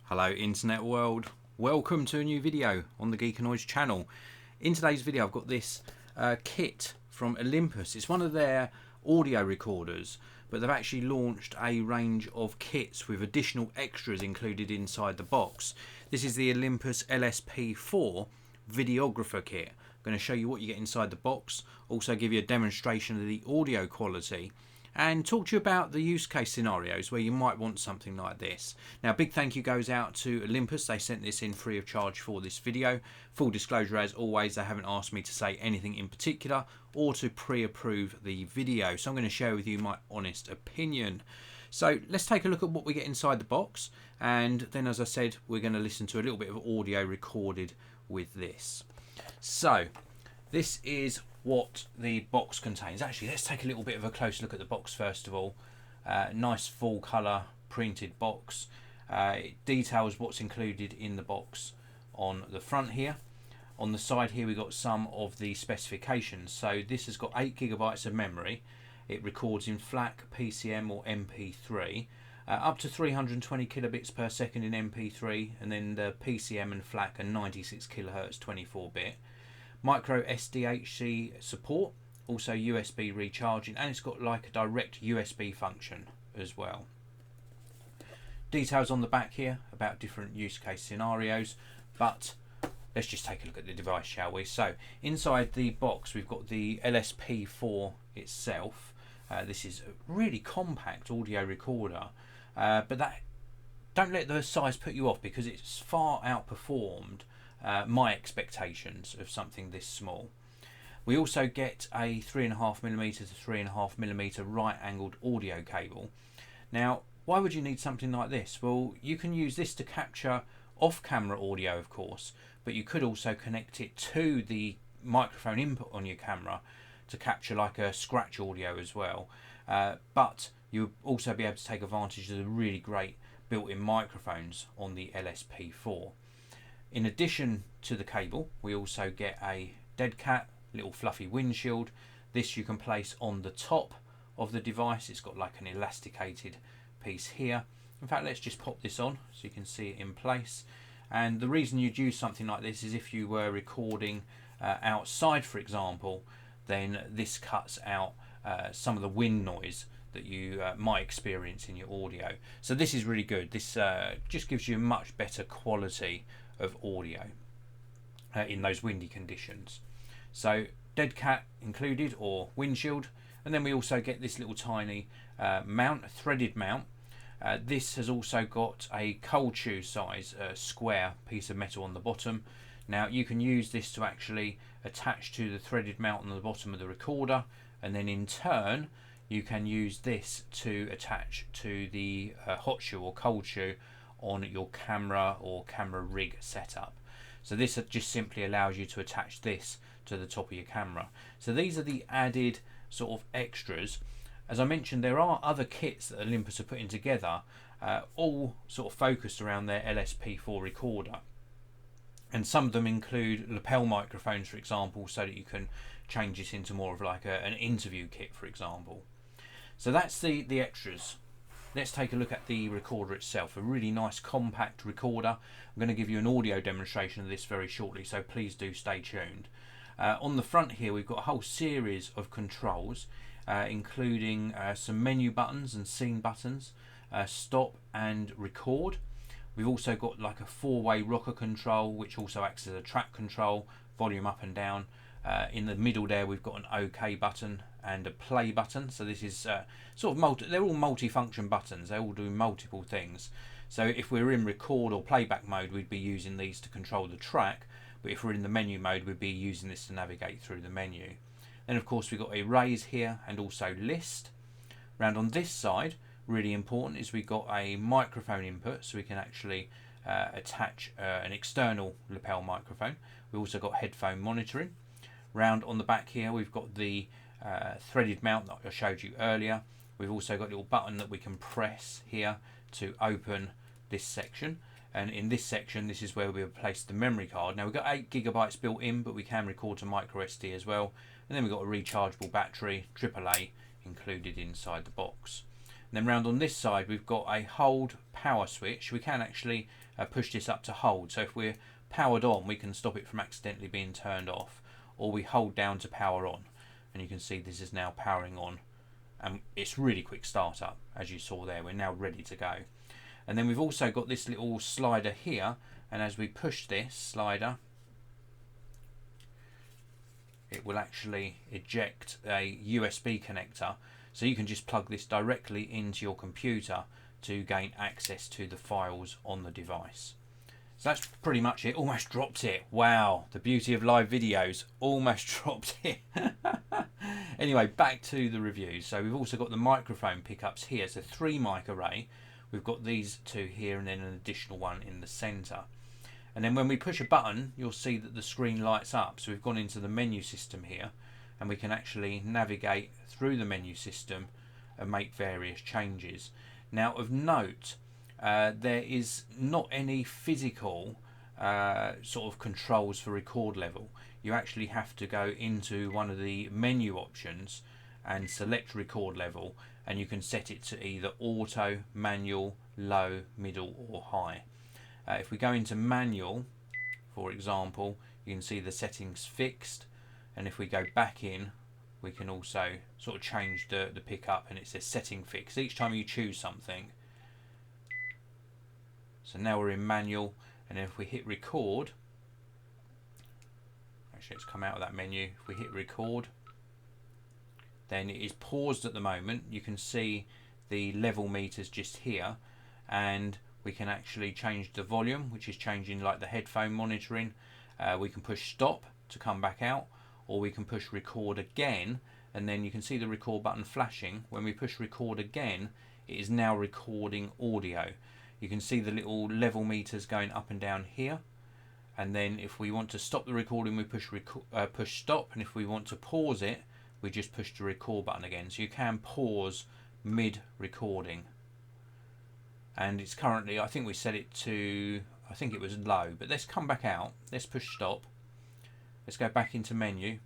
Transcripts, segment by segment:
Hello internet world, welcome to a new video on the Geekanoids channel. In today's video I've got this kit from Olympus. It's one of their audio recorders, but they've actually launched a range of kits with additional extras included inside the box. This is the Olympus LS-P4 Videographer Kit. I'm going to show you what you get inside the box, also give you a demonstration of the audio quality, and talk to you about the use case scenarios where you might want something like this. Now, big thank you goes out to Olympus. They sent this in free of charge for this video. Full disclosure, as always, they haven't asked me to say anything in particular or to pre-approve the video, so I'm going to share with you my honest opinion. So let's take a look at what we get inside the box, and then, as I said, we're going to listen to a little bit of audio recorded with this. So this is what the box contains. Actually, let's take a little bit of a close look at the box first of all. Nice full colour printed box. It details what's included in the box on the front here. On the side here we've got some of the specifications. So this has got 8 GB of memory. It records in FLAC, PCM or MP3. Up to 320 kilobits per second in MP3, and then the PCM and FLAC are 96 kHz 24-bit. Micro SDHC support, also USB recharging, and it's got like a direct USB function as well. Details on the back here about different use case scenarios, but let's just take a look at the device, shall we? So inside the box we've got the LS-P4 itself. This is a really compact audio recorder, but don't let the size put you off, because it's far outperformed my expectations of something this small. We also get a 3.5mm to 3.5mm right angled audio cable. Now, why would you need something like this? Well, you can use this to capture off-camera audio, of course, but you could also connect it to the microphone input on your camera to capture like a scratch audio as well. But you'll also be able to take advantage of the really great built-in microphones on the LS-P4. In addition to the cable, we also get a dead cat, little fluffy windshield. This you can place on the top of the device. It's got like an elasticated piece here. In fact, let's just pop this on so you can see it in place. And the reason you'd use something like this is if you were recording outside, for example, then this cuts out some of the wind noise that you might experience in your audio. So this is really good. This just gives you a much better quality of audio in those windy conditions. So dead cat included, or windshield, and then we also get this little tiny mount, a threaded mount. This has also got a cold shoe size square piece of metal on the bottom. Now you can use this to actually attach to the threaded mount on the bottom of the recorder, and then in turn you can use this to attach to the hot shoe or cold shoe on your camera or camera rig setup. So this just simply allows you to attach this to the top of your camera. So these are the added sort of extras. As I mentioned, there are other kits that Olympus are putting together, all sort of focused around their LS-P4 recorder. And some of them include lapel microphones, for example, so that you can change it into more of like an interview kit, for example. So that's the extras. Let's take a look at the recorder itself. A really nice compact recorder. I'm going to give you an audio demonstration of this very shortly, so please do stay tuned. On the front here we've got a whole series of controls, including some menu buttons and scene buttons, stop and record. We've also got like a 4-way rocker control, which also acts as a track control, volume up and down. In the middle there we've got an OK button and a play button. So this is sort of they're all multi-function buttons. They all do multiple things. So if we're in record or playback mode, we'd be using these to control the track, but if we're in the menu mode, we'd be using this to navigate through the menu. Then of course we've got erase here and also list. Round on this side, really important, is we've got a microphone input, so we can actually attach an external lapel microphone. We've also got headphone monitoring. Round on the back here we've got the threaded mount that I showed you earlier. We've also got a little button that we can press here to open this section, and in this section this is where we'll place the memory card. Now we've got 8 GB built in, but we can record to micro SD as well, and then we've got a rechargeable battery, AAA, included inside the box. then round on this side we've got a hold power switch. We can actually push this up to hold, so if we're powered on we can stop it from accidentally being turned off, or we hold down to power on, and you can see this is now powering on, and it's really quick startup. As you saw there, we're now ready to go. And then we've also got this little slider here, and as we push this slider it will actually eject a USB connector, so you can just plug this directly into your computer to gain access to the files on the device. So that's pretty much it. Almost dropped it. Wow, the beauty of live videos. Almost dropped it. Anyway, back to the reviews. So we've also got the microphone pickups here. It's a 3 mic array. We've got these 2 here and then an additional one in the center. And then when we push a button, you'll see that the screen lights up. So we've gone into the menu system here, and we can actually navigate through the menu system and make various changes. Now of note, there is not any physical sort of controls for record level. You actually have to go into one of the menu options and select record level, and you can set it to either auto, manual, low, middle or high. If we go into manual, for example, you can see the settings fixed, and if we go back in we can also sort of change the pickup, and it says setting fixed each time you choose something. So now we're in manual, and if we hit record, actually it's come out of that menu, if we hit record then it is paused at the moment. You can see the level meters just here, and we can actually change the volume, which is changing like the headphone monitoring. We can push stop to come back out, or we can push record again, and then you can see the record button flashing. When we push record again, it is now recording audio. You can see the little level meters going up and down here, and then if we want to stop the recording we push stop, and if we want to pause it we just push the record button again. So you can pause mid recording, and it's currently, I think we set it to, I think it was low, but let's come back out, let's push stop, let's go back into menu,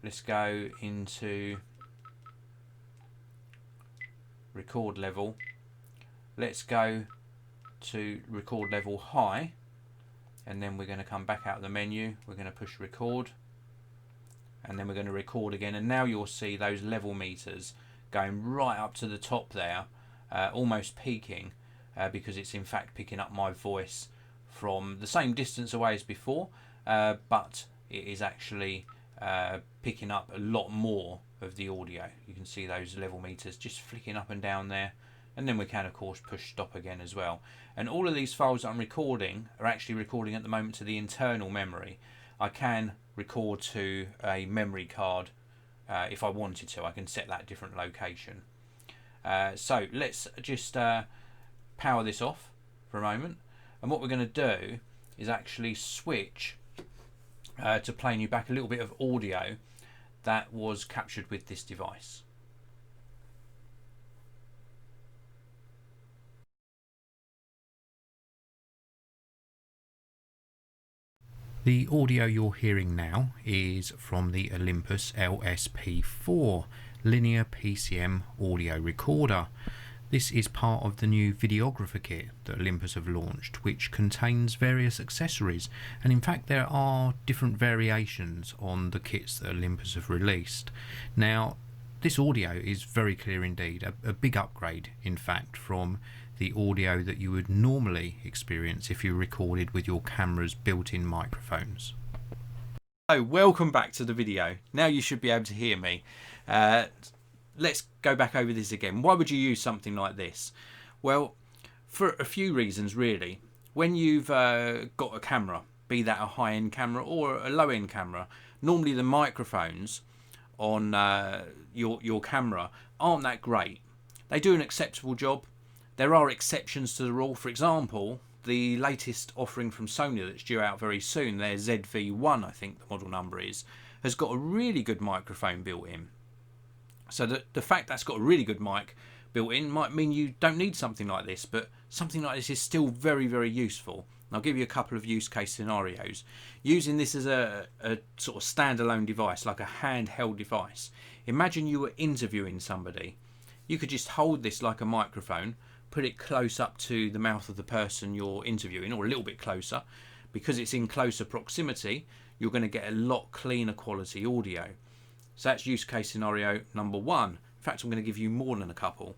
let's go into record level, let's go to record level high, and then we're going to come back out of the menu, we're going to push record, and then we're going to record again, and now you'll see those level meters going right up to the top there, almost peaking, because it's in fact picking up my voice from the same distance away as before, but it is actually picking up a lot more of the audio. You can see those level meters just flicking up and down there, and then we can of course push stop again as well. And all of these files that I'm recording are actually recording at the moment to the internal memory. I can record to a memory card if I wanted to. I can set that different location. So let's just power this off for a moment, and what we're going to do is actually switch to playing you back a little bit of audio that was captured with this device. The audio you're hearing now is from the Olympus LS-P4 linear PCM audio recorder. This is part of the new Videographer Kit that Olympus have launched, which contains various accessories, and in fact there are different variations on the kits that Olympus have released. Now this audio is very clear indeed, a big upgrade in fact from the audio that you would normally experience if you recorded with your camera's built-in microphones. So welcome back to the video. Now you should be able to hear me. Let's go back over this again. Why would you use something like this? Well, for a few reasons really. When you've got a camera, be that a high-end camera or a low-end camera, normally the microphones on your camera aren't that great. They do an acceptable job. There are exceptions to the rule. For example, the latest offering from Sony that's due out very soon, their ZV-1 I think the model number is, has got a really good microphone built in. So the fact that's got a really good mic built in might mean you don't need something like this, but something like this is still very, very useful. And I'll give you a couple of use case scenarios. Using this as a sort of standalone device, like a handheld device. Imagine you were interviewing somebody. you could just hold this like a microphone, put it close up to the mouth of the person you're interviewing, or a little bit closer. Because it's in closer proximity, you're going to get a lot cleaner quality audio. So that's use case scenario number 1. In fact, I'm going to give you more than a couple.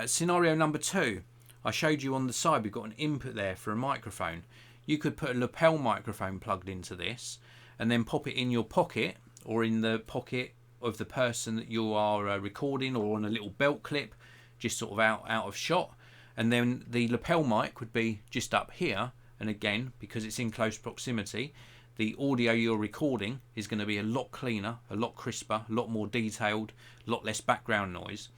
Scenario number 2, I showed you on the side, we've got an input there for a microphone. You could put a lapel microphone plugged into this and then pop it in your pocket, or in the pocket of the person that you are recording, or on a little belt clip, just sort of out of shot. And then the lapel mic would be just up here. And again, because it's in close proximity, the audio you're recording is going to be a lot cleaner, a lot crisper, a lot more detailed, a lot less background noise.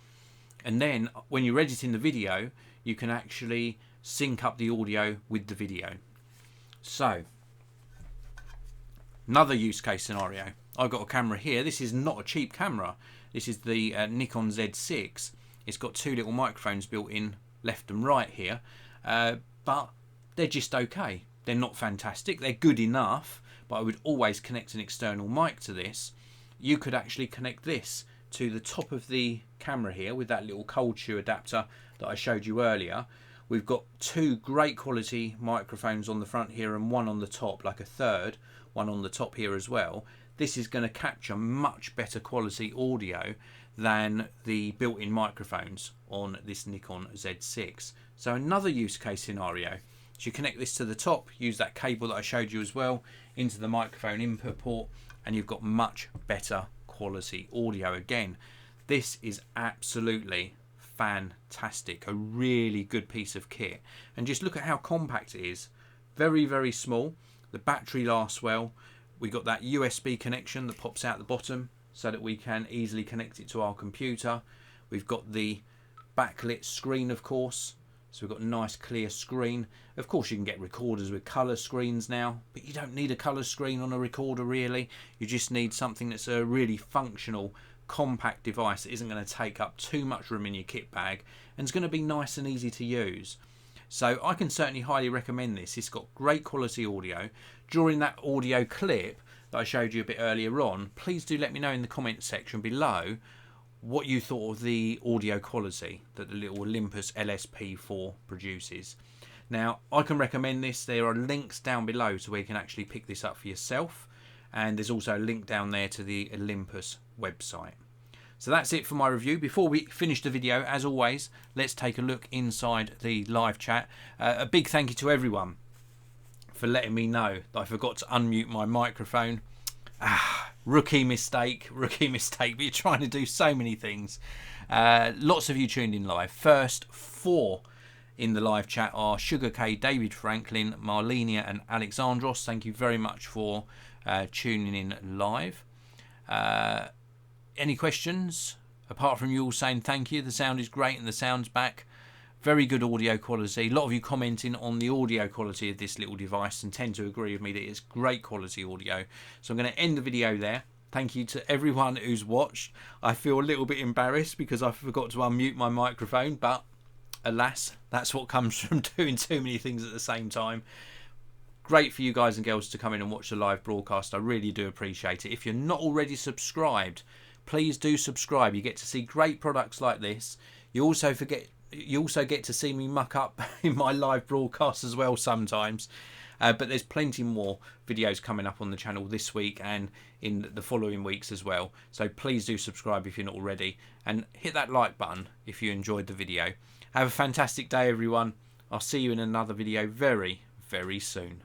And then when you're editing the video, you can actually sync up the audio with the video. So, another use case scenario. I've got a camera here. This is not a cheap camera. This is the Nikon Z6. It's got 2 little microphones built in left and right here, but they're just okay. They're not fantastic. They're good enough, but I would always connect an external mic to this. You could actually connect this to the top of the camera here with that little cold shoe adapter that I showed you earlier. We've got 2 great quality microphones on the front here and one on the top, like a third one on the top here as well. This is going to capture much better quality audio than the built-in microphones on this Nikon Z6. So another use case scenario. So you connect this to the top, use that cable that I showed you as well into the microphone input port, and you've got much better quality audio again. This is absolutely fantastic, a really good piece of kit. And just look at how compact it is. Very, very small. The battery lasts well. We got that USB connection that pops out the bottom so that we can easily connect it to our computer. We've got the backlit screen, of course. So we've got a nice clear screen. Of course you can get recorders with colour screens now, but you don't need a colour screen on a recorder really. You just need something that's a really functional, compact device that isn't going to take up too much room in your kit bag and it's going to be nice and easy to use. So I can certainly highly recommend this. It's got great quality audio. During that audio clip that I showed you a bit earlier on, please do let me know in the comment section below what you thought of the audio quality that the little Olympus LS-P4 produces. Now, I can recommend this. There are links down below to where you can actually pick this up for yourself, and there's also a link down there to the Olympus website. So that's it for my review. Before we finish the video, as always, let's take a look inside the live chat. A big thank you to everyone for letting me know that I forgot to unmute my microphone. Rookie mistake, but you're trying to do so many things. Lots of you tuned in live. First 4 in the live chat are Sugar K, David Franklin, Marlenia and Alexandros. Thank you very much for tuning in live. Any questions? Apart from you all saying thank you, the sound is great and the sound's back. Very good audio quality. A lot of you commenting on the audio quality of this little device and tend to agree with me that it's great quality audio. So I'm going to end the video there. Thank you to everyone who's watched. I feel a little bit embarrassed because I forgot to unmute my microphone, but alas, that's what comes from doing too many things at the same time. Great for you guys and girls to come in and watch the live broadcast. I really do appreciate it. If you're not already subscribed, please do subscribe. You get to see great products like this. You also get to see me muck up in my live broadcasts as well sometimes. But there's plenty more videos coming up on the channel this week and in the following weeks as well. So please do subscribe if you're not already, and hit that like button if you enjoyed the video. Have a fantastic day, everyone. I'll see you in another video very, very soon.